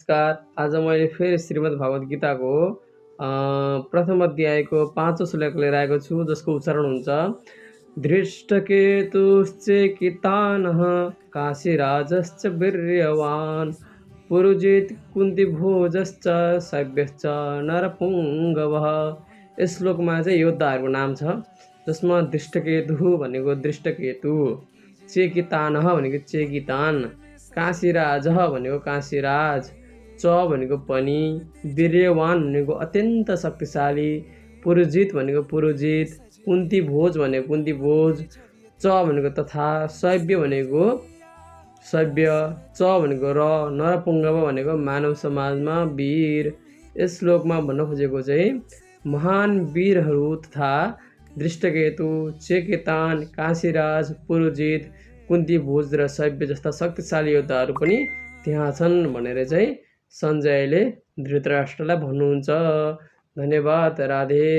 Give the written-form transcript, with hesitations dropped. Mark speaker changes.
Speaker 1: नमस्कार। आज मैले फेरि श्रीमद् भगवत गीताको प्रथम अध्यायको 5औं श्लोक लिएर आएको छु, जसको उच्चारण हुन्छ धृष्टकेतुश्चेकितानः काशीराजश्च वीर्यवान् पुरुजित कुन्तीभोजश्च शैव्यश्च नरपुङ्गवः। यस श्लोकमा चाहिँ योद्धाहरूको नाम छ, जसमा धृष्टकेतु भनेको धृष्टकेतु, चेकितानः भनेको चेकितान, काशीराज भनेको काशीराज, च भनेको पनि, वीर्यवान भनेको अत्यन्त शक्तिशाली, पुरुजित भनेको पुरुजित, कुन्तीभोज भनेको कुन्तीभोज, च भनेको तथा, शैव्य भनेको शैव्य, च भनेको र, नरपुङ्गव भनेको मानव समाजमा वीर। यस श्लोकमा भन्न खोजेको चाहिँ महान वीरहरू तथा धृष्टकेतु, चेकितान, काशीराज, पुरुजित, कुन्तीभोज र शैव्य जस्ता शक्तिशाली योद्धाहरू पनि त्यहाँ छन् भनेर चाहिँ सञ्जयले धृतराष्ट्रलाई भन्नुहुन्छ। धन्यवाद। राधे।